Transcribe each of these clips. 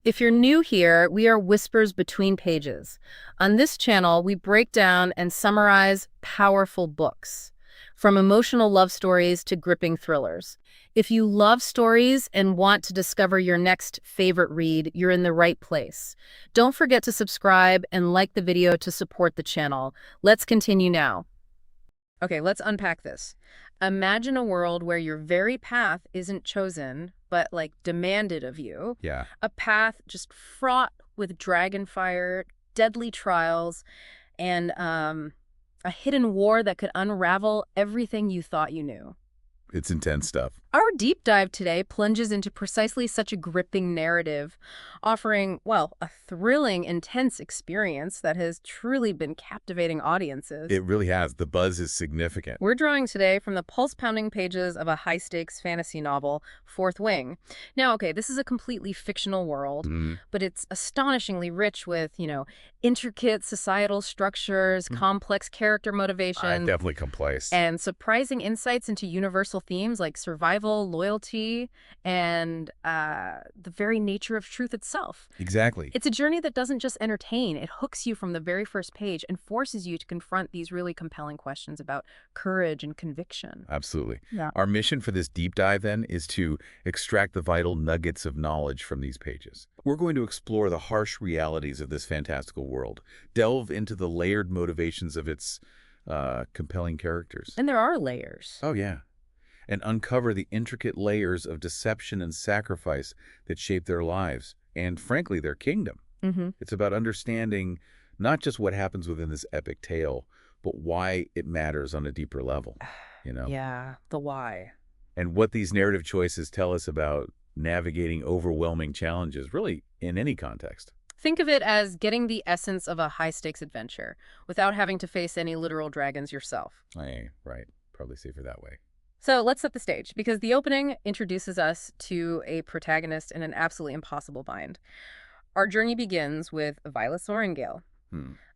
If you're new here, we are Whispers Between Pages. On this channel, we break down and summarize powerful books, from emotional love stories to gripping thrillers. If you love stories and want to discover your next favorite read, you're in the right place. Don't forget to subscribe and like the video to support the channel. Let's continue now. Okay, let's unpack this. Imagine a world where your very path isn't chosen, but demanded of you. Yeah. A path just fraught with dragonfire, deadly trials, and a hidden war that could unravel everything you thought you knew. It's intense stuff. Our deep dive today plunges into precisely such a gripping narrative, offering, well, a thrilling, intense experience that has truly been captivating audiences. It really has. The buzz is significant. We're drawing today from the pulse-pounding pages of a high-stakes fantasy novel, Fourth Wing. Now, okay, this is a completely fictional world, but it's astonishingly rich with, intricate societal structures, complex character motivations, Definitely complex. and surprising insights into universal themes like survival, loyalty, and the very nature of truth itself. Exactly. It's a journey that doesn't just entertain, it hooks you from the very first page and forces you to confront these really compelling questions about courage and conviction. Absolutely. Yeah. Our mission for this deep dive, then, is to extract the vital nuggets of knowledge from these pages. We're going to explore the harsh realities of this fantastical world, delve into the layered motivations of its compelling characters. And there are layers. Oh, yeah. And uncover the intricate layers of deception and sacrifice that shape their lives and, frankly, their kingdom. It's about understanding not just what happens within this epic tale, but why it matters on a deeper level, Yeah, the why. And what these narrative choices tell us about navigating overwhelming challenges, really, in any context. Think of it as getting the essence of a high-stakes adventure without having to face any literal dragons yourself. Right. Probably safer that way. So let's set the stage, because the opening introduces us to a protagonist in an absolutely impossible bind. Our journey begins with Violet Sorrengail,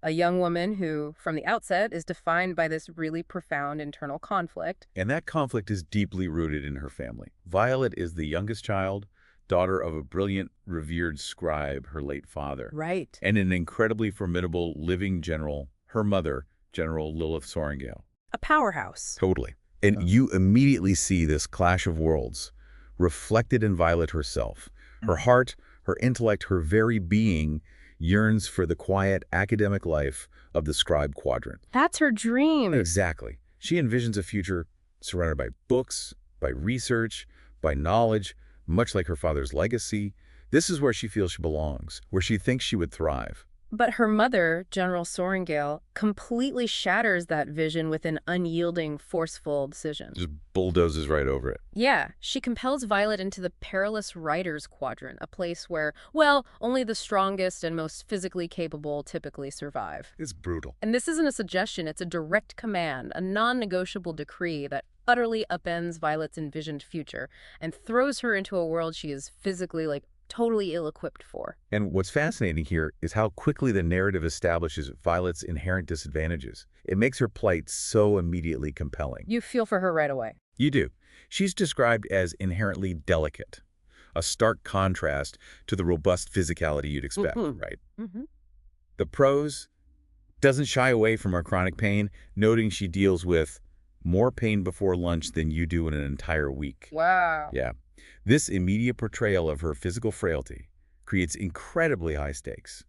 a young woman who, from the outset, is defined by this really profound internal conflict. And that conflict is deeply rooted in her family. Violet is the youngest child, daughter of a brilliant, revered scribe, her late father. Right. And an incredibly formidable living general, her mother, General Lilith Sorrengail. A powerhouse. Totally. And you immediately see this clash of worlds reflected in Violet herself. Her heart, her intellect, her very being yearns for the quiet academic life of the scribe quadrant. That's her dream. Exactly. She envisions a future surrounded by books, by research, by knowledge, much like her father's legacy. This is where she feels she belongs, where she thinks she would thrive. But her mother, General Sorrengail, completely shatters that vision with an unyielding, forceful decision. Just bulldozes right over it. Yeah, she compels Violet into the perilous writer's quadrant, a place where, well, only the strongest and most physically capable typically survive. It's brutal. And this isn't a suggestion, it's a direct command, a non-negotiable decree that utterly upends Violet's envisioned future and throws her into a world she is physically, totally ill-equipped for. And what's fascinating here is how quickly the narrative establishes Violet's inherent disadvantages. It makes her plight so immediately compelling. You feel for her right away. You do. She's described as inherently delicate, a stark contrast to the robust physicality you'd expect, right? The prose doesn't shy away from her chronic pain, noting she deals with more pain before lunch than you do in an entire week. Wow. Yeah. This immediate portrayal of her physical frailty creates incredibly high stakes.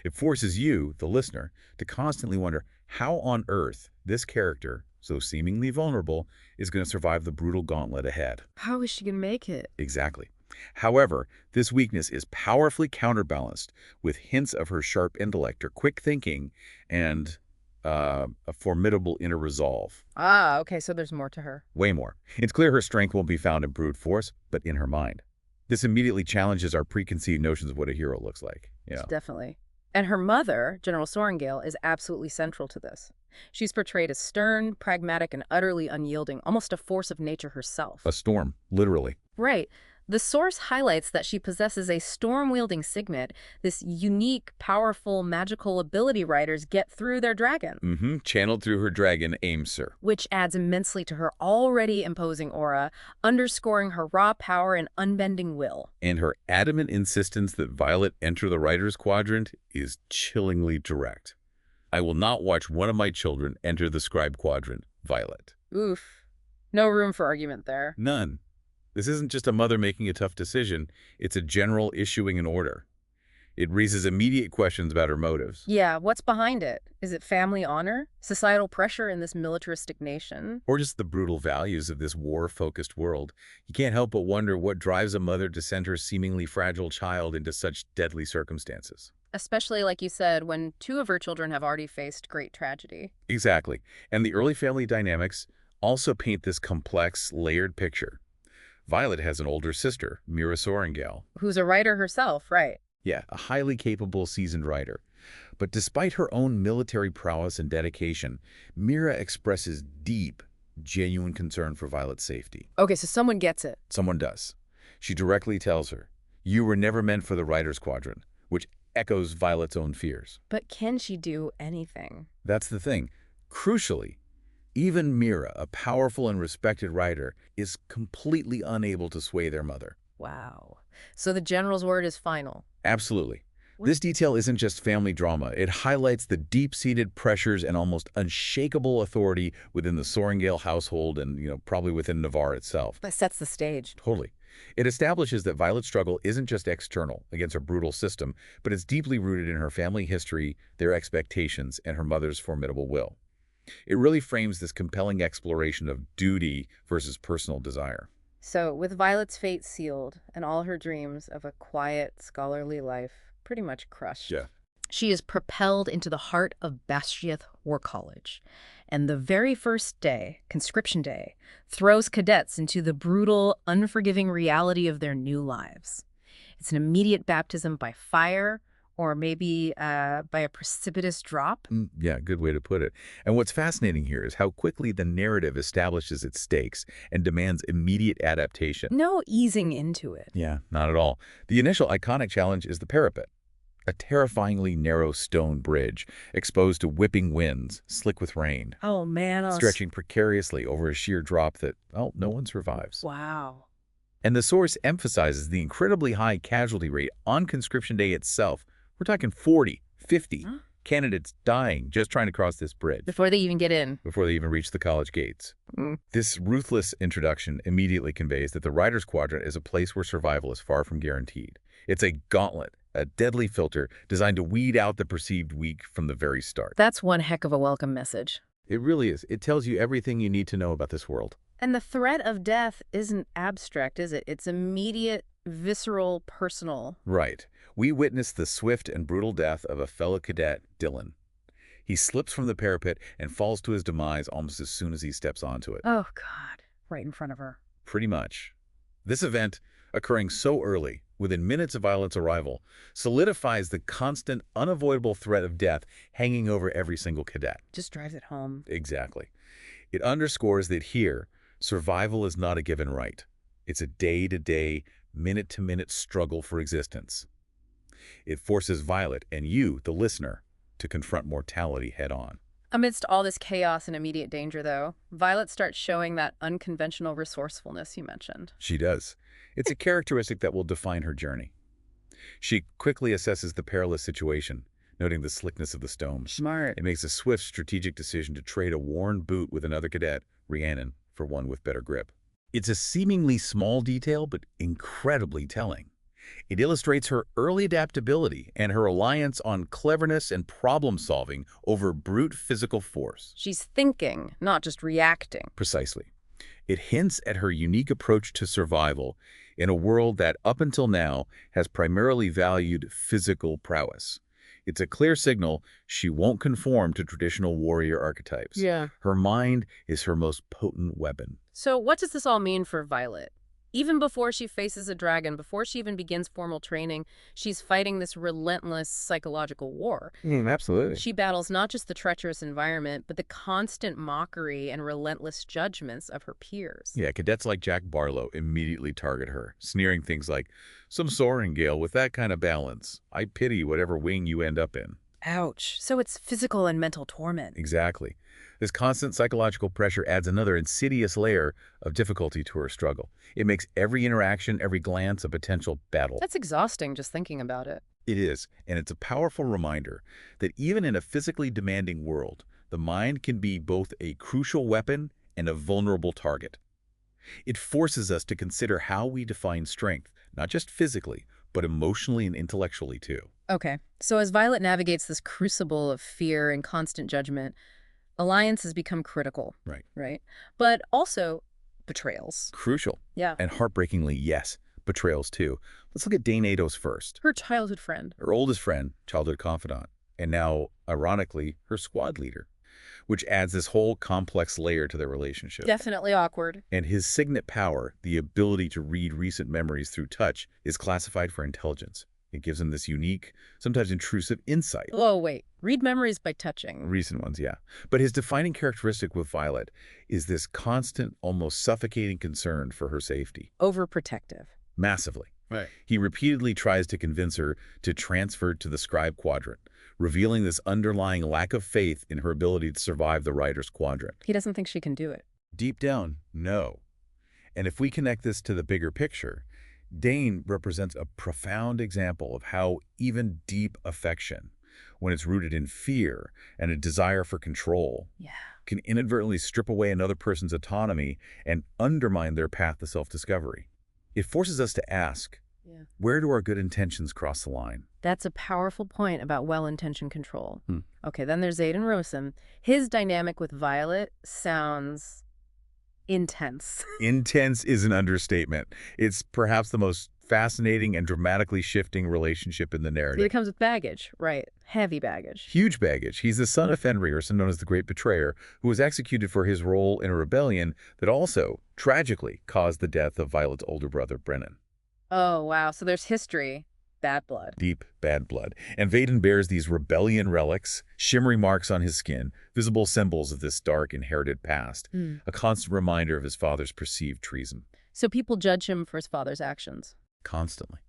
It forces you, the listener, to constantly wonder how on earth this character, so seemingly vulnerable, is going to survive the brutal gauntlet ahead. How is she going to make it? Exactly. However, this weakness is powerfully counterbalanced with hints of her sharp intellect, her quick thinking, and a formidable inner resolve. Ah, okay, so there's more to her. Way more. It's clear her strength won't be found in brute force, but in her mind. This immediately challenges our preconceived notions of what a hero looks like. Definitely. And her mother, General Sorrengail, is absolutely central to this. She's portrayed as stern, pragmatic, and utterly unyielding, almost a force of nature herself. A storm, literally. Right. The source highlights that she possesses a storm-wielding signet, this unique, powerful, magical ability riders get through their dragon, Channeled through her dragon, Aimser. which adds immensely to her already imposing aura, underscoring her raw power and unbending will. And her adamant insistence that Violet enter the Writer's Quadrant is chillingly direct. I will not watch one of my children enter the Scribe Quadrant, Violet. Oof. No room for argument there. None. This isn't just a mother making a tough decision, it's a general issuing an order. It raises immediate questions about her motives. Yeah, what's behind it? Is it family honor? Societal pressure in this militaristic nation? Or just the brutal values of this war-focused world. You can't help but wonder what drives a mother to send her seemingly fragile child into such deadly circumstances. Especially, like you said, when two of her children have already faced great tragedy. Exactly. And the early family dynamics also paint this complex, layered picture. Violet has an older sister, Mira Sorrengail. Who's a writer herself, right? Yeah, a highly capable, seasoned writer. But despite her own military prowess and dedication, Mira expresses deep, genuine concern for Violet's safety. Okay, so someone gets it. Someone does. She directly tells her, "You were never meant for the Writer's Quadrant," which echoes Violet's own fears. But can she do anything? That's the thing. Crucially, even Mira, a powerful and respected writer, is completely unable to sway their mother. Wow. So the general's word is final. Absolutely. This detail isn't just family drama. It highlights the deep-seated pressures and almost unshakable authority within the Sorrengail household and, probably within Navarre itself. That sets the stage. Totally. It establishes that Violet's struggle isn't just external against a brutal system, but it's deeply rooted in her family history, their expectations, and her mother's formidable will. It really frames this compelling exploration of duty versus personal desire. So, with Violet's fate sealed and all her dreams of a quiet, scholarly life pretty much crushed, Yeah. she is propelled into the heart of Bastiath War College. And the very first day, conscription day, throws cadets into the brutal, unforgiving reality of their new lives. It's an immediate baptism by fire, or maybe by a precipitous drop. Yeah, good way to put it. And what's fascinating here is how quickly the narrative establishes its stakes and demands immediate adaptation. No easing into it. Yeah, not at all. The initial iconic challenge is the parapet, a terrifyingly narrow stone bridge exposed to whipping winds, slick with rain, Oh, man. stretching precariously over a sheer drop that, no one survives. Wow. And the source emphasizes the incredibly high casualty rate on conscription day itself. We're talking 40, 50 candidates dying just trying to cross this bridge Before they even get in. before they even reach the college gates. This ruthless introduction immediately conveys that the Writer's Quadrant is a place where survival is far from guaranteed. It's a gauntlet, a deadly filter designed to weed out the perceived weak from the very start. That's one heck of a welcome message. It really is. It tells you everything you need to know about this world. And the threat of death isn't abstract, is it? It's immediate, visceral, personal. Right. We witness the swift and brutal death of a fellow cadet, Dylan. He slips from the parapet and falls to his demise almost as soon as he steps onto it. Oh, God. Right in front of her. Pretty much. This event, occurring so early, within minutes of Violet's arrival, solidifies the constant, unavoidable threat of death hanging over every single cadet. Just drives it home. Exactly. It underscores that here, survival is not a given right. It's a day-to-day, minute-to-minute struggle for existence. It forces Violet and you, the listener, to confront mortality head-on. Amidst all this chaos and immediate danger, though, Violet starts showing that unconventional resourcefulness you mentioned. She does. It's a characteristic that will define her journey. She quickly assesses the perilous situation, noting the slickness of the stones. Smart. It makes a swift strategic decision to trade a worn boot with another cadet, Rhiannon, for one with better grip. It's a seemingly small detail, but incredibly telling. It illustrates her early adaptability and her reliance on cleverness and problem-solving over brute physical force. She's thinking, not just reacting. Precisely. It hints at her unique approach to survival in a world that, up until now, has primarily valued physical prowess. It's a clear signal she won't conform to traditional warrior archetypes. Yeah. Her mind is her most potent weapon. So what does this all mean for Violet? Even before she faces a dragon, before she even begins formal training, she's fighting this relentless psychological war. Absolutely. She battles not just the treacherous environment, but the constant mockery and relentless judgments of her peers. Yeah, cadets like Jack Barlow immediately target her, sneering things like, "Some soaring gale with that kind of balance. I pity whatever wing you end up in." Ouch. So it's physical and mental torment. Exactly. This constant psychological pressure adds another insidious layer of difficulty to her struggle. It makes every interaction, every glance, a potential battle. That's exhausting just thinking about it. It is, and it's a powerful reminder that even in a physically demanding world, the mind can be both a crucial weapon and a vulnerable target. It forces us to consider how we define strength, not just physically, but emotionally and intellectually too. Okay, so as Violet navigates this crucible of fear and constant judgment, alliances become critical, Right. right? But also betrayals. Crucial. Yeah. And heartbreakingly, yes, betrayals too. Let's look at Dane Ados first. Her childhood friend. Her oldest friend, childhood confidant, and now, ironically, her squad leader, which adds this whole complex layer to their relationship. Definitely awkward. And his signet power, the ability to read recent memories through touch, is classified for intelligence. It gives him this unique, sometimes intrusive insight. Whoa, wait. Read memories by touching. Recent ones, yeah. But his defining characteristic with Violet is this constant, almost suffocating concern for her safety. Overprotective. Massively. Right. He repeatedly tries to convince her to transfer to the scribe quadrant, revealing this underlying lack of faith in her ability to survive the writer's quadrant. He doesn't think she can do it. Deep down, no. And if we connect this to the bigger picture, Dane represents a profound example of how even deep affection, when it's rooted in fear and a desire for control, Yeah. can inadvertently strip away another person's autonomy and undermine their path to self-discovery. It forces us to ask, Yeah. where do our good intentions cross the line? That's a powerful point about well-intentioned control. Hmm. Okay, then there's Aiden Rosen. His dynamic with Violet sounds intense. Intense is an understatement. It's perhaps the most fascinating and dramatically shifting relationship in the It narrative. comes with baggage, right? Heavy baggage. Huge baggage. He's the son of Fenrir, known as the Great Betrayer, who was executed for his role in a rebellion that also, tragically, caused the death of Violet's older brother, Brennan. Oh, wow. So there's history. Bad blood. Deep, bad blood. And Vaden bears these rebellion relics, shimmery marks on his skin, visible symbols of this dark, inherited past, a constant reminder of his father's perceived treason. So people judge him for his father's actions. Constantly.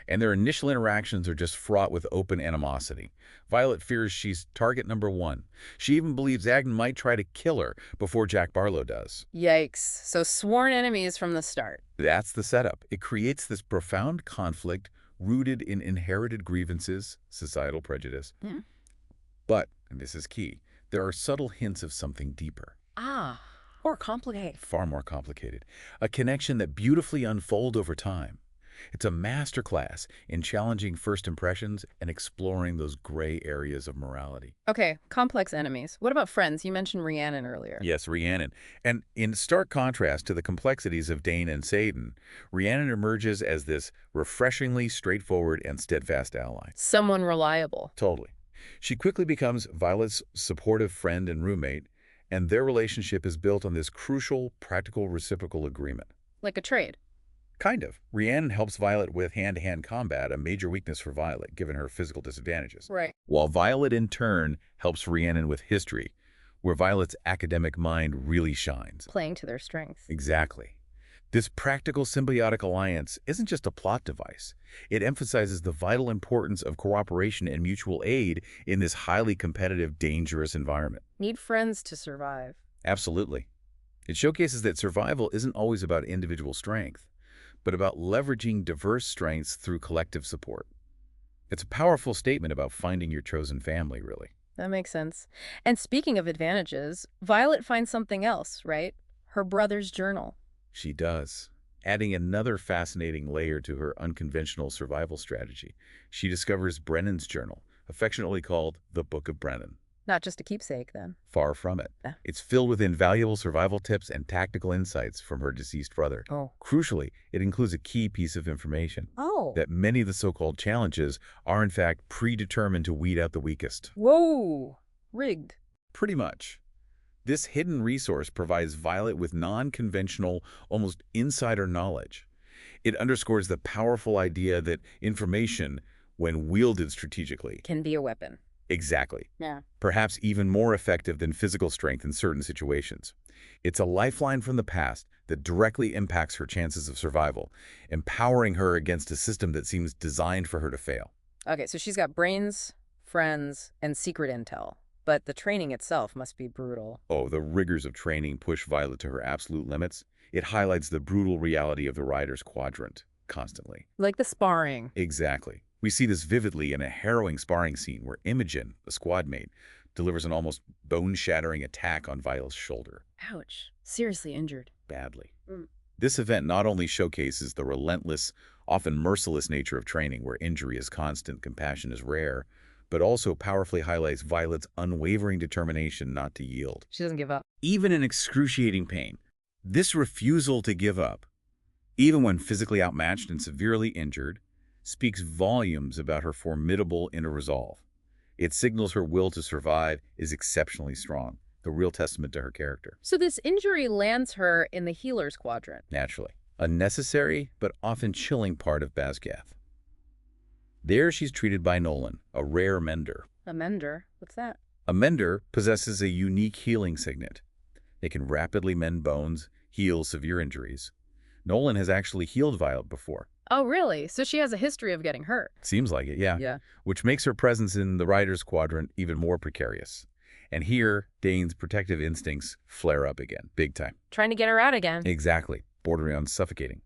And their initial interactions are just fraught with open animosity. Violet fears she's target number one. She even believes Agnes might try to kill her before Jack Barlow does. Yikes. So sworn enemies from the start. That's the setup. It creates this profound conflict rooted in inherited grievances, societal prejudice. Yeah. But, and this is key, there are subtle hints of something deeper. Or complicated. Far more complicated. A connection that beautifully unfolds over time. It's a masterclass in challenging first impressions and exploring those gray areas of morality. Okay, complex enemies. What about friends? You mentioned Rhiannon earlier. Yes, Rhiannon. And in stark contrast to the complexities of Dane and Seyden, Rhiannon emerges as this refreshingly straightforward and steadfast ally. Someone reliable. Totally. She quickly becomes Violet's supportive friend and roommate, and their relationship is built on this crucial, practical, reciprocal agreement. Like a trade. Kind of. Rhiannon helps Violet with hand-to-hand combat, a major weakness for Violet, given her physical disadvantages. Right. While Violet, in turn, helps Rhiannon with history, where Violet's academic mind really shines. Playing to their strengths. Exactly. This practical symbiotic alliance isn't just a plot device. It emphasizes the vital importance of cooperation and mutual aid in this highly competitive, dangerous environment. Need friends to survive. Absolutely. It showcases that survival isn't always about individual strength, but about leveraging diverse strengths through collective support. It's a powerful statement about finding your chosen family, really. That makes sense. And speaking of advantages, Violet finds something else, right? Her brother's journal. She does. Adding another fascinating layer to her unconventional survival strategy, she discovers Brennan's journal, affectionately called the Book of Brennan. Not just a keepsake, then. Far from it. Yeah. It's filled with invaluable survival tips and tactical insights from her deceased brother. Oh. Crucially, it includes a key piece of information. Oh. That many of the so-called challenges are in fact predetermined to weed out the weakest. Whoa. Rigged. Pretty much. This hidden resource provides Violet with non-conventional, almost insider knowledge, It underscores the powerful idea that information, when wielded strategically, Can be a weapon. exactly, Yeah. perhaps even more effective than physical strength in certain situations. It's a lifeline from the past that directly impacts her chances of survival, empowering her against a system that seems designed for her to fail. Okay, so she's got brains, friends, and secret intel. But the training itself must be brutal. Oh, the rigors of training push Violet to her absolute limits. It highlights the brutal reality of the rider's quadrant, constantly. Like the sparring. Exactly. We see this vividly in a harrowing sparring scene where Imogen, the squad mate, delivers an almost bone-shattering attack on Violet's shoulder. Ouch. Seriously injured. Badly. Mm. This event not only showcases the relentless, often merciless nature of training where injury is constant, compassion is rare, but also powerfully highlights Violet's unwavering determination not to yield. She doesn't give up. Even in excruciating pain, this refusal to give up, even when physically outmatched and severely injured, speaks volumes about her formidable inner resolve. It signals her will to survive is exceptionally strong, the real testament to her character. So this injury lands her in the healer's quadrant. Naturally, a necessary but often chilling part of Basgath. There she's treated by Nolan, a rare mender. A mender? What's that? A mender possesses a unique healing signet. They can rapidly mend bones, heal severe injuries. Nolan has actually healed Violet before. Oh, really? So she has a history of getting hurt. Seems like it, yeah. Yeah. Which makes her presence in the Rider's Quadrant even more precarious. And here, Dane's protective instincts flare up again, big time. Trying to get her out again. Exactly, bordering on suffocating.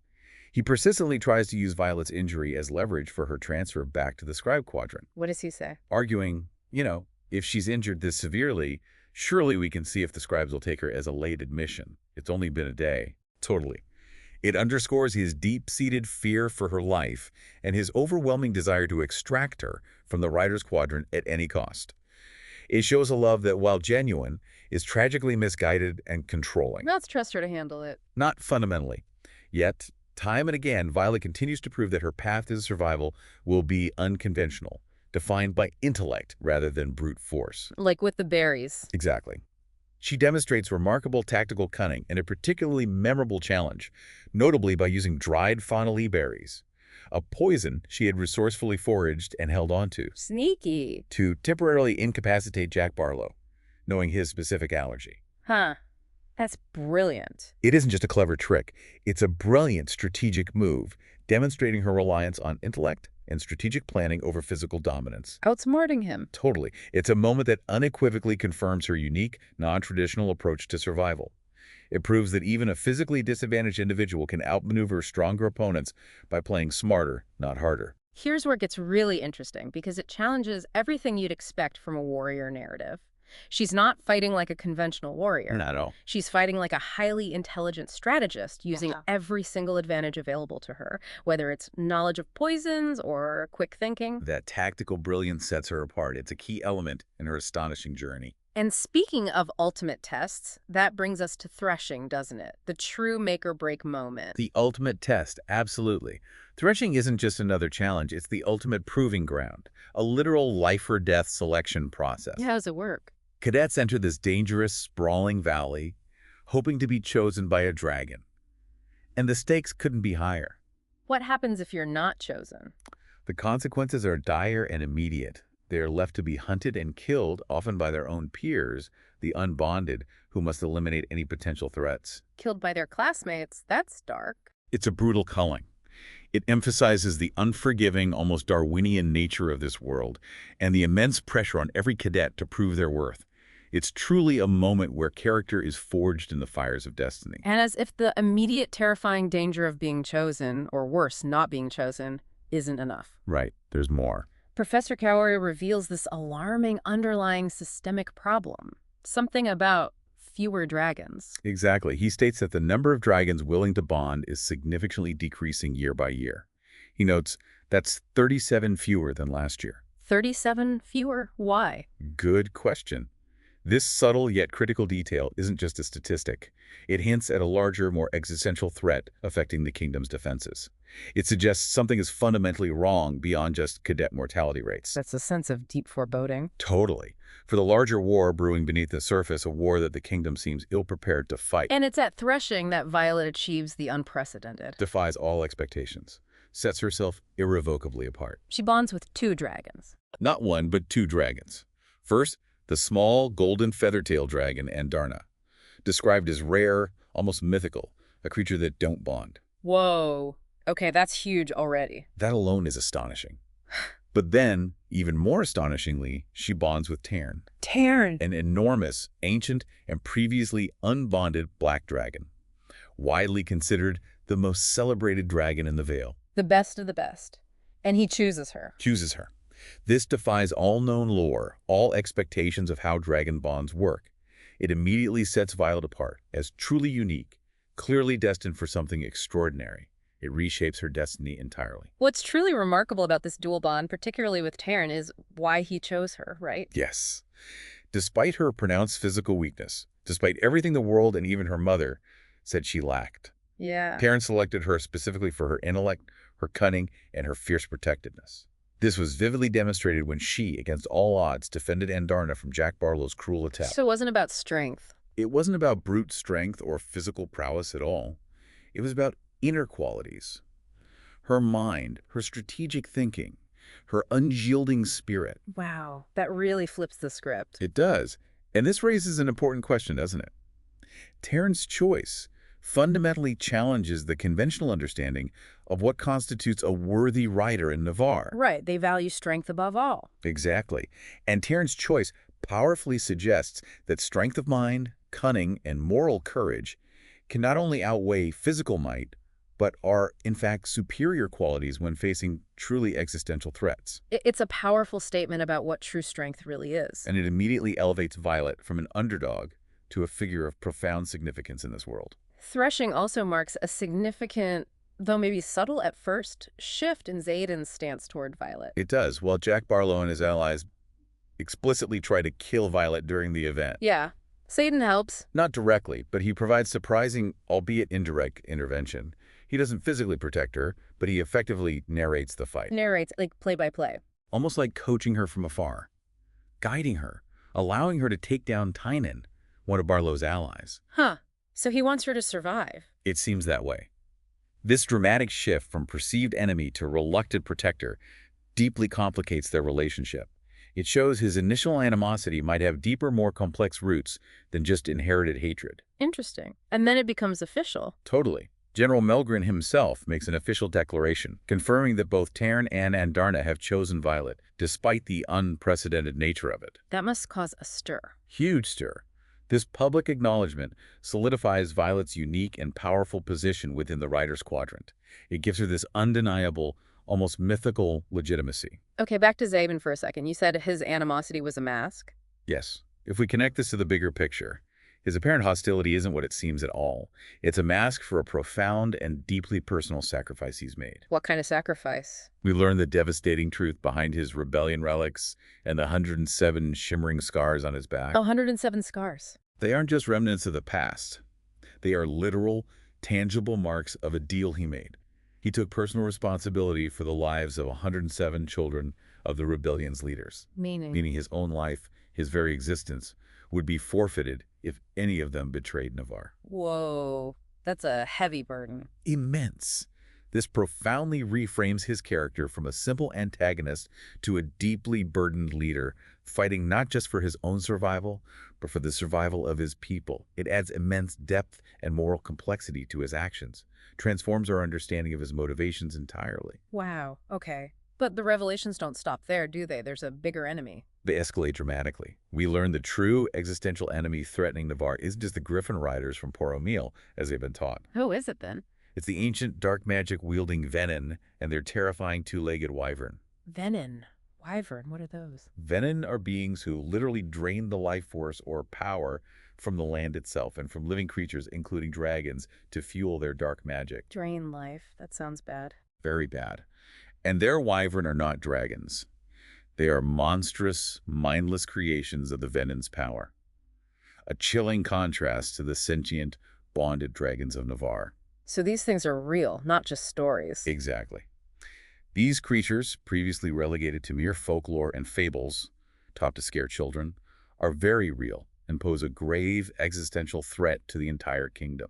He persistently tries to use Violet's injury as leverage for her transfer back to the Scribe Quadrant, What does he say? arguing, if she's injured this severely, surely we can see if the Scribes will take her as a late admission. It's only been a day. Totally. It underscores his deep-seated fear for her life and his overwhelming desire to extract her from the Rider's Quadrant at any cost. It shows a love that, while genuine, is tragically misguided and controlling. Let's trust her to handle it. Not fundamentally. Yet, time and again, Violet continues to prove that her path to survival will be unconventional, defined by intellect rather than brute force. Like with the berries. Exactly. She demonstrates remarkable tactical cunning in a particularly memorable challenge, notably by using dried faunally berries, a poison she had resourcefully foraged and held onto, Sneaky. to temporarily incapacitate Jack Barlow, knowing his specific allergy. Huh. That's brilliant. It isn't just a clever trick, it's a brilliant strategic move, demonstrating her reliance on intellect and strategic planning over physical dominance. Outsmarting him. Totally. It's a moment that unequivocally confirms her unique, non-traditional approach to survival. It proves that even a physically disadvantaged individual can outmaneuver stronger opponents by playing smarter, not harder. Here's where it gets really interesting, because it challenges everything you'd expect from a warrior narrative. She's not fighting like a conventional warrior. Not at all. She's fighting like a highly intelligent strategist, using every single advantage available to her, whether it's knowledge of poisons or quick thinking. That tactical brilliance sets her apart. It's a key element in her astonishing journey. And speaking of ultimate tests, that brings us to threshing, doesn't it? The true make-or-break moment. The ultimate test, absolutely. Threshing isn't just another challenge, it's the ultimate proving ground, a literal life-or-death selection process. Yeah, how does it work? Cadets enter this dangerous, sprawling valley, hoping to be chosen by a dragon. And the stakes couldn't be higher. What happens if you're not chosen? The consequences are dire and immediate. They are left to be hunted and killed, often by their own peers, the unbonded, who must eliminate any potential threats. Killed by their classmates? That's dark. It's a brutal culling. It emphasizes the unforgiving, almost Darwinian nature of this world, and the immense pressure on every cadet to prove their worth. It's truly a moment where character is forged in the fires of destiny. And as if the immediate terrifying danger of being chosen, or worse, not being chosen, isn't enough. Right, there's more. Professor Kaori reveals this alarming underlying systemic problem. Something about fewer dragons. Exactly. He states that the number of dragons willing to bond is significantly decreasing year by year. He notes that's 37 fewer than last year. 37 fewer? Why? Good question. This subtle yet critical detail isn't just a statistic. It hints at a larger, more existential threat affecting the kingdom's defenses. It suggests something is fundamentally wrong beyond just cadet mortality rates. That's a sense of deep foreboding. Totally. For the larger war brewing beneath the surface, a war that the kingdom seems ill-prepared to fight. And it's at threshing that Violet achieves the unprecedented. Defies all expectations. Sets herself irrevocably apart. She bonds with 2 dragons. Not one, but 2 dragons. First, the small golden feather-tailed dragon, Andarna, described as rare, almost mythical, a creature that don't bond. Whoa. Okay, that's huge already. That alone is astonishing. But then, even more astonishingly, she bonds with Tern, Tern. an enormous, ancient, and previously unbonded black dragon, widely considered the most celebrated dragon in the Vale. The best of the best. And he chooses her. Chooses her. This defies all known lore, all expectations of how dragon bonds work. It immediately sets Violet apart as truly unique, clearly destined for something extraordinary. It reshapes her destiny entirely. What's truly remarkable about this dual bond, particularly with Tern, is why he chose her, right? Yes. Despite her pronounced physical weakness, despite everything the world and even her mother said she lacked, Yeah. Tern selected her specifically for her intellect, her cunning, and her fierce protectiveness. This was vividly demonstrated when she, against all odds, defended Andarna from Jack Barlow's cruel attack. So it wasn't about strength. It wasn't about brute strength or physical prowess at all. It was about inner qualities. Her mind, her strategic thinking, her unyielding spirit. Wow. That really flips the script. It does. And this raises an important question, doesn't it? Tern's choice fundamentally challenges the conventional understanding of what constitutes a worthy rider in Navarre. Right. They value strength above all. Exactly. And Tern's choice powerfully suggests that strength of mind, cunning, and moral courage can not only outweigh physical might, but are, in fact, superior qualities when facing truly existential threats. It's a powerful statement about what true strength really is. And it immediately elevates Violet from an underdog to a figure of profound significance in this world. Threshing also marks a significant, though maybe subtle at first, shift in Xaden's stance toward Violet. It does. While Jack Barlow and his allies explicitly try to kill Violet during the event. Yeah. Xaden helps. Not directly, but he provides surprising, albeit indirect, intervention. He doesn't physically protect her, but he effectively narrates the fight. Narrates, like play by play. Almost like coaching her from afar, guiding her, allowing her to take down Tynan, one of Barlow's allies. Huh. So he wants her to survive. It seems that way. This dramatic shift from perceived enemy to reluctant protector deeply complicates their relationship. It shows his initial animosity might have deeper, more complex roots than just inherited hatred. Interesting. And then it becomes official. Totally. General Melgren himself makes an official declaration, confirming that both Tern and Andarna have chosen Violet, despite the unprecedented nature of it. That must cause a stir. Huge stir. This public acknowledgement solidifies Violet's unique and powerful position within the Rider's Quadrant. It gives her this undeniable, almost mythical legitimacy. Okay, back to Xaden for a second. You said his animosity was a mask? Yes. If we connect this to the bigger picture, his apparent hostility isn't what it seems at all. It's a mask for a profound and deeply personal sacrifice he's made. What kind of sacrifice? We learn the devastating truth behind his rebellion relics and the 107 shimmering scars on his back. 107 scars. They aren't just remnants of the past. They are literal, tangible marks of a deal he made. He took personal responsibility for the lives of 107 children of the rebellion's leaders. Meaning his own life, his very existence, would be forfeited if any of them betrayed Navarre. Whoa, that's a heavy burden. Immense. This profoundly reframes his character from a simple antagonist to a deeply burdened leader, fighting not just for his own survival, but for the survival of his people. It adds immense depth and moral complexity to his actions, transforms our understanding of his motivations entirely. Wow, okay. But the revelations don't stop there, do they? There's a bigger enemy. They escalate dramatically. We learn the true existential enemy threatening Navarre isn't just the Griffin Riders from Port-au-Mille, as they've been taught. Who is it then? It's the ancient dark magic-wielding Venin and their terrifying two-legged wyvern. Venin. Wyvern, what are those? Venin are beings who literally drain the life force or power from the land itself and from living creatures, including dragons, to fuel their dark magic. Drain life. That sounds bad. Very bad. And their wyvern are not dragons. They are monstrous, mindless creations of the Venin's power. a chilling contrast to the sentient, bonded dragons of Navarre. So these things are real, not just stories. Exactly. These creatures, previously relegated to mere folklore and fables, taught to scare children, are very real and pose a grave existential threat to the entire kingdom.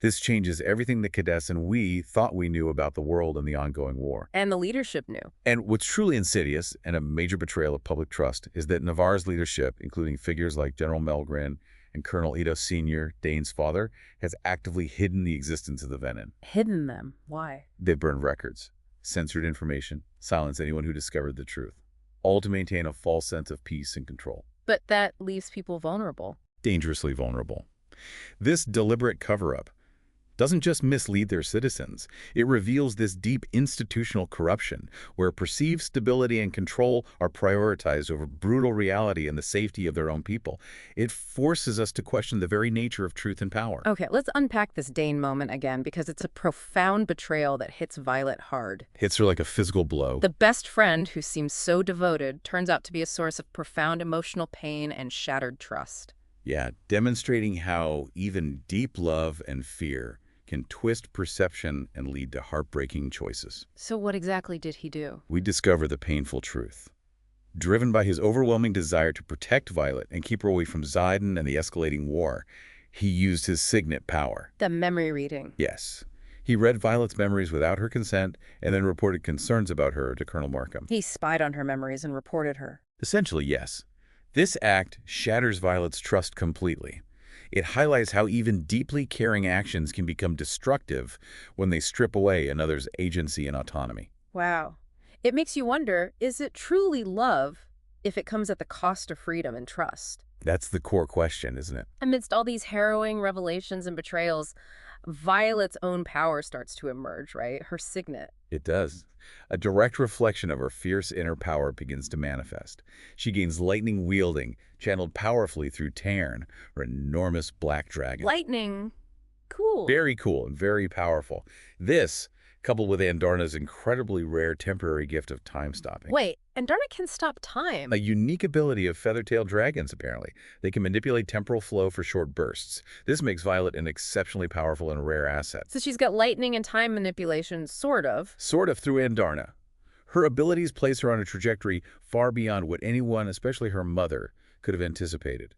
This changes everything the cadets and we thought we knew about the world and the ongoing war. And the leadership knew. And what's truly insidious and a major betrayal of public trust is that Navarre's leadership, including figures like General Melgren and Colonel Ito Sr., Dane's father, has actively hidden the existence of the Venin. Hidden them. Why? They've burned records, censored information, silenced anyone who discovered the truth, all to maintain a false sense of peace and control. But that leaves people vulnerable. Dangerously vulnerable. This deliberate cover-up doesn't just mislead their citizens, it reveals this deep institutional corruption where perceived stability and control are prioritized over brutal reality and the safety of their own people. It forces us to question the very nature of truth and power. Okay, let's unpack this Dane moment again because it's a profound betrayal that hits Violet hard. Hits her like a physical blow. The best friend, who seems so devoted, turns out to be a source of profound emotional pain and shattered trust. Yeah, demonstrating how even deep love and fear can twist perception and lead to heartbreaking choices. So what exactly did he do? We discover the painful truth. Driven by his overwhelming desire to protect Violet and keep her away from Zidane and the escalating war, he used his signet power. The memory reading. Yes. He read Violet's memories without her consent and then reported concerns about her to Colonel Markham. He spied on her memories and reported her. Essentially, yes. This act shatters Violet's trust completely. It highlights how even deeply caring actions can become destructive when they strip away another's agency and autonomy. Wow. It makes you wonder, is it truly love if it comes at the cost of freedom and trust? That's the core question, isn't it? Amidst all these harrowing revelations and betrayals, Violet's own power starts to emerge, right? Her signet. It does. A direct reflection of her fierce inner power begins to manifest. She gains lightning wielding, channeled powerfully through Tarn, her enormous black dragon. Lightning. Cool. Very cool and very powerful. This, coupled with Andarna's incredibly rare temporary gift of time stopping. Wait, Andarna can stop time. A unique ability of feather-tailed dragons, apparently. They can manipulate temporal flow for short bursts. This makes Violet an exceptionally powerful and rare asset. So she's got lightning and time manipulation, sort of. Sort of through Andarna. Her abilities place her on a trajectory far beyond what anyone, especially her mother, could have anticipated.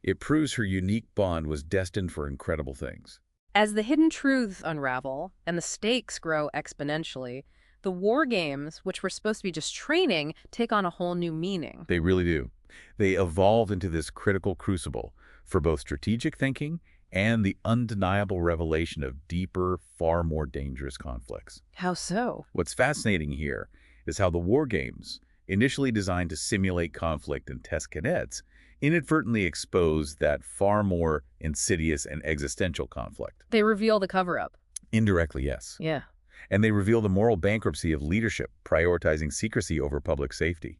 It proves her unique bond was destined for incredible things. As the hidden truths unravel and the stakes grow exponentially, the war games, which were supposed to be just training, take on a whole new meaning. They really do. They evolve into this critical crucible for both strategic thinking and the undeniable revelation of deeper, far more dangerous conflicts. How so? What's fascinating here is how the war games, initially designed to simulate conflict and test cadets, inadvertently expose that far more insidious and existential conflict. They reveal the cover-up. Indirectly, yes. Yeah. And they reveal the moral bankruptcy of leadership, prioritizing secrecy over public safety.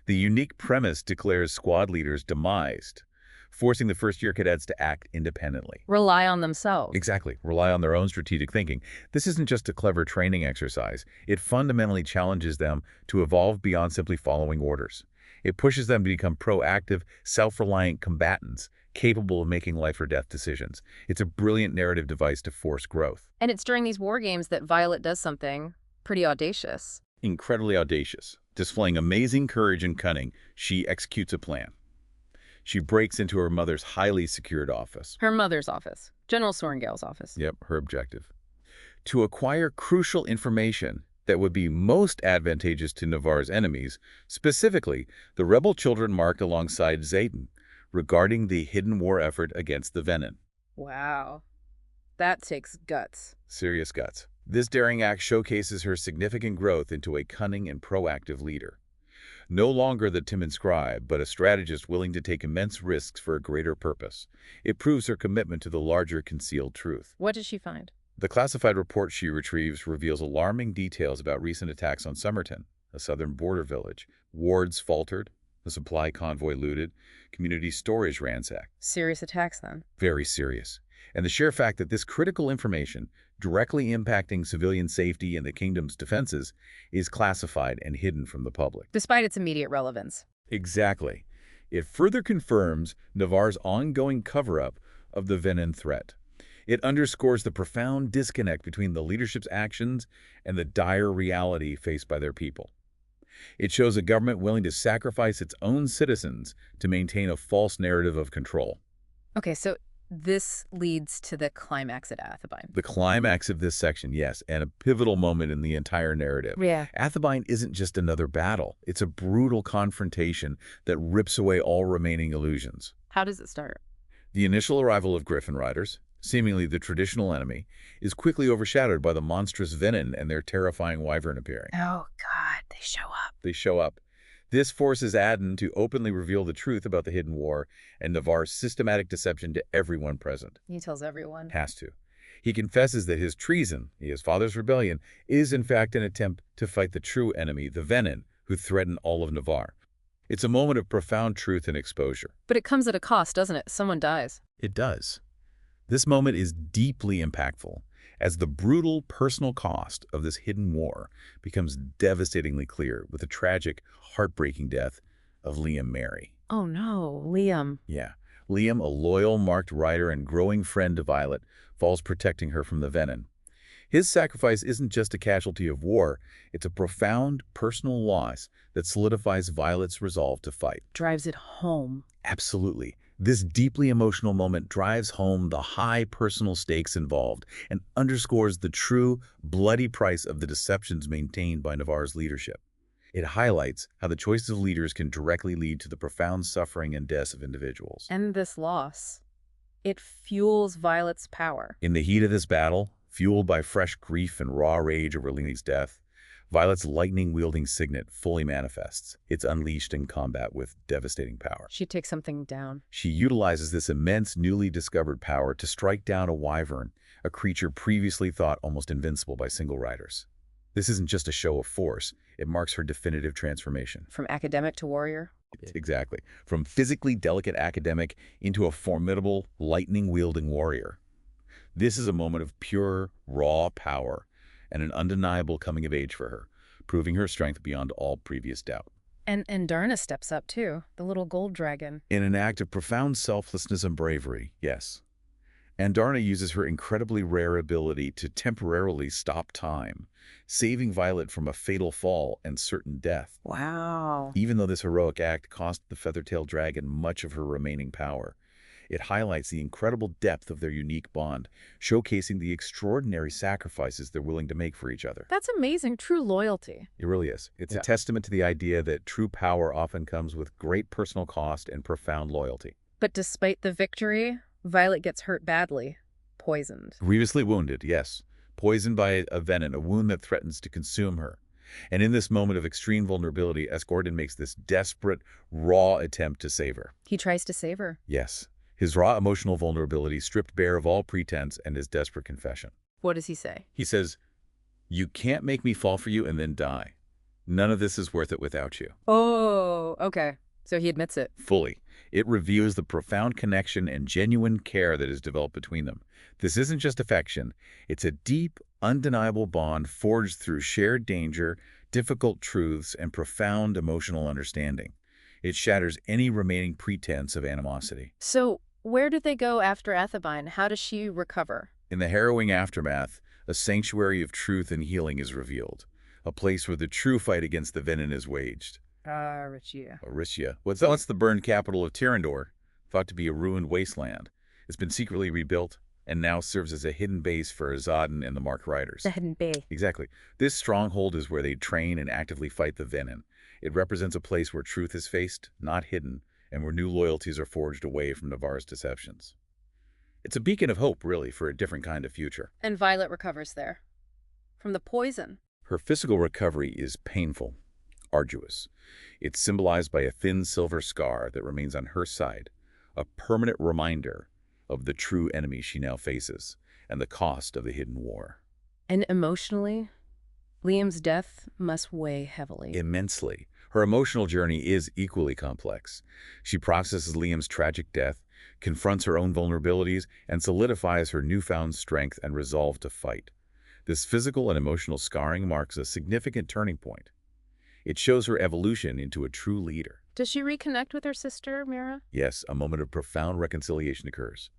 The unique premise declares squad leaders demised, forcing the first-year cadets to act independently. Rely on themselves. Exactly. Rely on their own strategic thinking. This isn't just a clever training exercise. It fundamentally challenges them to evolve beyond simply following orders. It pushes them to become proactive, self-reliant combatants, capable of making life-or-death decisions. It's a brilliant narrative device to force growth. And it's during these war games that Violet does something pretty audacious. Incredibly audacious. Displaying amazing courage and cunning, she executes a plan. She breaks into her mother's highly secured office. Her mother's office. General Sorrengail's office. Yep, her objective. To acquire crucial information that would be most advantageous to Navarre's enemies, specifically the rebel children marked alongside Zidane, regarding the hidden war effort against the Venin. Wow. That takes guts. Serious guts. This daring act showcases her significant growth into a cunning and proactive leader. No longer the timid scribe, but a strategist willing to take immense risks for a greater purpose. It proves her commitment to the larger concealed truth. What did she find? The classified report she retrieves reveals alarming details about recent attacks on Somerton, a southern border village. Wards faltered, the supply convoy looted, community storage ransacked. Serious attacks, then. Very serious. And the sheer fact that this critical information, directly impacting civilian safety and the kingdom's defenses, is classified and hidden from the public. Despite its immediate relevance. Exactly. It further confirms Navarre's ongoing cover-up of the Venin threat. It underscores the profound disconnect between the leadership's actions and the dire reality faced by their people. It shows a government willing to sacrifice its own citizens to maintain a false narrative of control. Okay, so this leads to the climax at Athabine. The climax of this section, yes, and a pivotal moment in the entire narrative. Yeah. Athabine isn't just another battle. It's a brutal confrontation that rips away all remaining illusions. How does it start? The initial arrival of Griffin Riders, seemingly the traditional enemy, is quickly overshadowed by the monstrous Venin and their terrifying wyvern appearing. Oh, God, they show up. They show up. This forces Adden to openly reveal the truth about the hidden war and Navarre's systematic deception to everyone present. He tells everyone. Has to. He confesses that his treason, his father's rebellion, is in fact an attempt to fight the true enemy, the Venin, who threaten all of Navarre. It's a moment of profound truth and exposure. But it comes at a cost, doesn't it? Someone dies. It does. This moment is deeply impactful, as the brutal personal cost of this hidden war becomes devastatingly clear with the tragic, heartbreaking death of Liam Mary. Oh no, Liam. Yeah. Liam, a loyal, marked rider and growing friend to Violet, falls protecting her from the Venin. His sacrifice isn't just a casualty of war, it's a profound personal loss that solidifies Violet's resolve to fight. Drives it home. Absolutely. This deeply emotional moment drives home the high personal stakes involved and underscores the true, bloody price of the deceptions maintained by Navarre's leadership. It highlights how the choices of leaders can directly lead to the profound suffering and deaths of individuals. And this loss, it fuels Violet's power. In the heat of this battle, fueled by fresh grief and raw rage over Liam's death, Violet's lightning-wielding signet fully manifests. It's unleashed in combat with devastating power. She takes something down. She utilizes this immense, newly discovered power to strike down a wyvern, a creature previously thought almost invincible by single riders. This isn't just a show of force. It marks her definitive transformation. From academic to warrior? Exactly. From physically delicate academic into a formidable, lightning-wielding warrior. This is a moment of pure, raw power and an undeniable coming of age for her, proving her strength beyond all previous doubt. And Darna steps up too, the little gold dragon. In an act of profound selflessness and bravery, yes. Darna uses her incredibly rare ability to temporarily stop time, saving Violet from a fatal fall and certain death. Wow. Even though this heroic act cost the feather-tailed dragon much of her remaining power, it highlights the incredible depth of their unique bond, showcasing the extraordinary sacrifices they're willing to make for each other. That's amazing, true loyalty. It really is. It's a testament to the idea that true power often comes with great personal cost and profound loyalty. But despite the victory, Violet gets hurt badly. Poisoned. Grievously wounded, yes. Poisoned by a venin, a wound that threatens to consume her. And in this moment of extreme vulnerability, Esgordon makes this desperate, raw attempt to save her. He tries to save her. Yes. His raw emotional vulnerability stripped bare of all pretense and his desperate confession. What does he say? He says, "You can't make me fall for you and then die. None of this is worth it without you." Oh, okay. So he admits it. Fully. It reveals the profound connection and genuine care that is developed between them. This isn't just affection. It's a deep, undeniable bond forged through shared danger, difficult truths, and profound emotional understanding. It shatters any remaining pretense of animosity. So where do they go after Athabine? How does she recover? In the harrowing aftermath, a sanctuary of truth and healing is revealed, a place where the true fight against the venin is waged. Richia. Richia. What's once the burned capital of Tyrrendor, thought to be a ruined wasteland, has been secretly rebuilt and now serves as a hidden base for Azaddin and the Mark Riders. The hidden bay. Exactly. This stronghold is where they train and actively fight the venin. It represents a place where truth is faced, not hidden, and where new loyalties are forged away from Navarre's deceptions. It's a beacon of hope, really, for a different kind of future. And Violet recovers there. From the poison. Her physical recovery is painful, arduous. It's symbolized by a thin silver scar that remains on her side, a permanent reminder of the true enemy she now faces and the cost of the hidden war. And emotionally, Liam's death must weigh heavily. Immensely. Her emotional journey is equally complex. She processes Liam's tragic death, confronts her own vulnerabilities, and solidifies her newfound strength and resolve to fight. This physical and emotional scarring marks a significant turning point. It shows her evolution into a true leader. Does she reconnect with her sister, Mira? Yes, a moment of profound reconciliation occurs.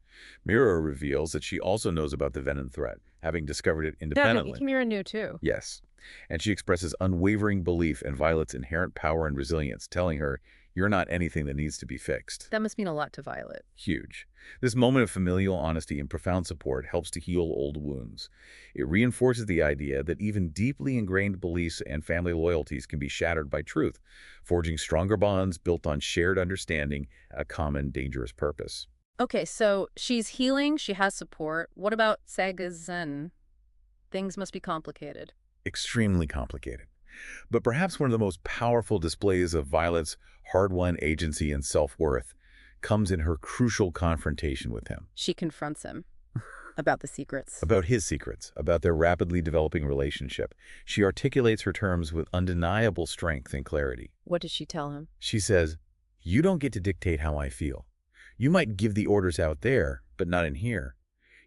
Mira reveals that she also knows about the venom threat, having discovered it independently. Mira knew too. Yes, and she expresses unwavering belief in Violet's inherent power and resilience, telling her, "You're not anything that needs to be fixed." That must mean a lot to Violet. Huge. This moment of familial honesty and profound support helps to heal old wounds. It reinforces the idea that even deeply ingrained beliefs and family loyalties can be shattered by truth, forging stronger bonds built on shared understanding, a common dangerous purpose. Okay, so she's healing, she has support. What about Saga's Zen? Things must be complicated. Extremely complicated. But perhaps one of the most powerful displays of Violet's hard-won agency and self-worth comes in her crucial confrontation with him. She confronts him about the secrets. About his secrets, about their rapidly developing relationship. She articulates her terms with undeniable strength and clarity. What does she tell him? She says, "You don't get to dictate how I feel. You might give the orders out there, but not in here.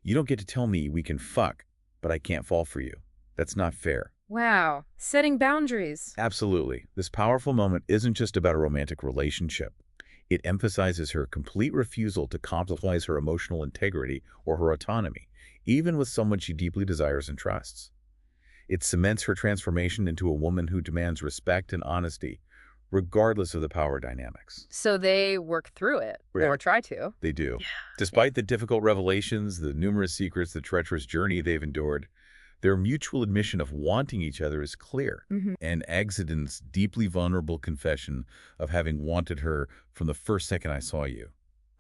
You don't get to tell me we can fuck, but I can't fall for you. That's not fair." Wow, setting boundaries. Absolutely. This powerful moment isn't just about a romantic relationship. It emphasizes her complete refusal to compromise her emotional integrity or her autonomy, even with someone she deeply desires and trusts. It cements her transformation into a woman who demands respect and honesty, regardless of the power dynamics. So they work through it, Yeah. or try to. They do. Despite the difficult revelations, the numerous secrets, the treacherous journey they've endured, their mutual admission of wanting each other is clear. And Exodon's deeply vulnerable confession of having wanted her from the first second I saw you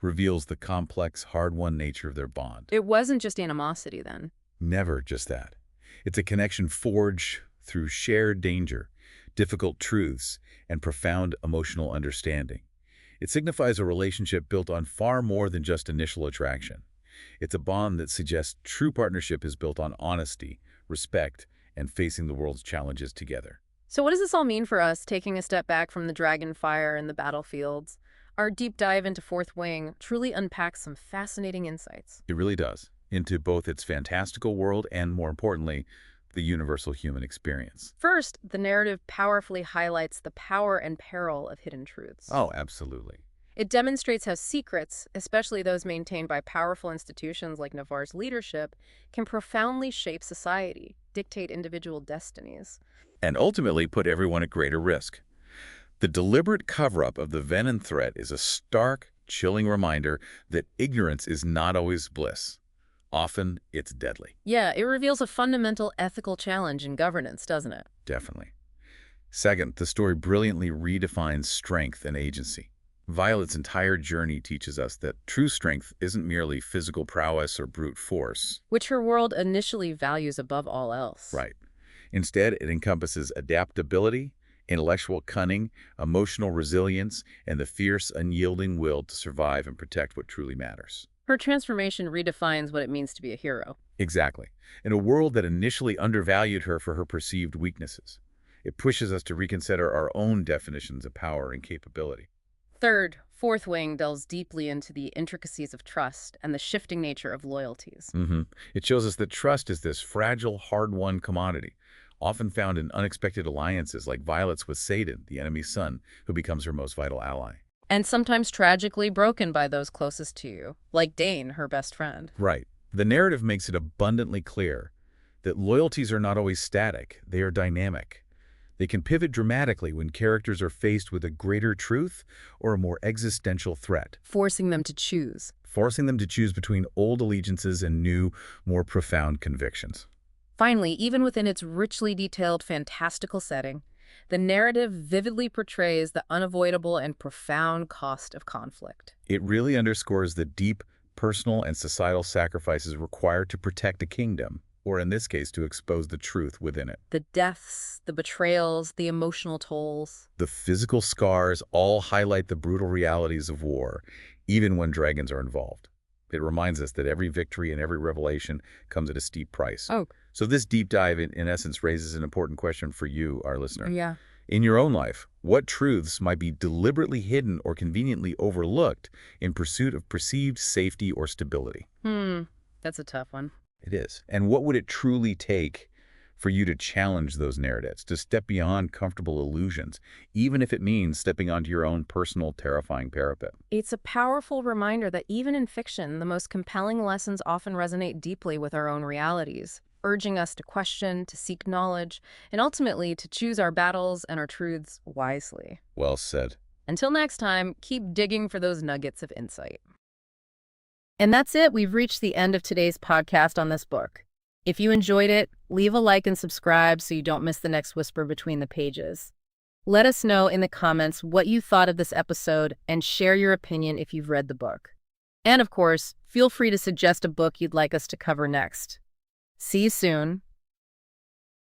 reveals the complex, hard-won nature of their bond. It wasn't just animosity then. Never just that. It's a connection forged through shared danger, difficult truths, and profound emotional understanding. It signifies a relationship built on far more than just initial attraction. It's a bond that suggests true partnership is built on honesty, respect, and facing the world's challenges together. So what does this all mean for us, taking a step back from the dragon fire and the battlefields? Our deep dive into Fourth Wing truly unpacks some fascinating insights. It really does, into both its fantastical world and, more importantly, the universal human experience. First, the narrative powerfully highlights the power and peril of hidden truths. Oh, absolutely. It demonstrates how secrets, especially those maintained by powerful institutions like Navarre's leadership, can profoundly shape society, dictate individual destinies. And ultimately put everyone at greater risk. The deliberate cover-up of the venom threat is a stark, chilling reminder that ignorance is not always bliss. Often, it's deadly. Yeah, it reveals a fundamental ethical challenge in governance, doesn't it? Definitely. Second, the story brilliantly redefines strength and agency. Violet's entire journey teaches us that true strength isn't merely physical prowess or brute force. Which her world initially values above all else. Right. Instead, it encompasses adaptability, intellectual cunning, emotional resilience, and the fierce, unyielding will to survive and protect what truly matters. Her transformation redefines what it means to be a hero. Exactly. In a world that initially undervalued her for her perceived weaknesses, it pushes us to reconsider our own definitions of power and capability. Third, Fourth Wing delves deeply into the intricacies of trust and the shifting nature of loyalties. It shows us that trust is this fragile, hard-won commodity, often found in unexpected alliances like Violet's with Satan, the enemy's son, who becomes her most vital ally. And sometimes tragically broken by those closest to you, like Dane, her best friend. Right. The narrative makes it abundantly clear that loyalties are not always static, they are dynamic. They can pivot dramatically when characters are faced with a greater truth or a more existential threat, Forcing them to choose. forcing them to choose between old allegiances and new, more profound convictions. Finally, even within its richly detailed, fantastical setting, the narrative vividly portrays the unavoidable and profound cost of conflict. It really underscores the deep, personal and societal sacrifices required to protect a kingdom, or in this case, to expose the truth within it. The deaths, the betrayals, the emotional tolls. The physical scars all highlight the brutal realities of war, even when dragons are involved. It reminds us that every victory and every revelation comes at a steep price. Oh. So this deep dive, in essence, raises an important question for you, our listener. Yeah. In your own life, what truths might be deliberately hidden or conveniently overlooked in pursuit of perceived safety or stability? That's a tough one. It is. And what would it truly take for you to challenge those narratives, to step beyond comfortable illusions, even if it means stepping onto your own personal terrifying parapet. It's a powerful reminder that even in fiction, the most compelling lessons often resonate deeply with our own realities, urging us to question, to seek knowledge, and ultimately to choose our battles and our truths wisely. Well said. Until next time, keep digging for those nuggets of insight. And that's it. We've reached the end of today's podcast on this book. If you enjoyed it, leave a like and subscribe so you don't miss the next whisper between the pages. Let us know in the comments what you thought of this episode and share your opinion if you've read the book. And of course, feel free to suggest a book you'd like us to cover next. See you soon.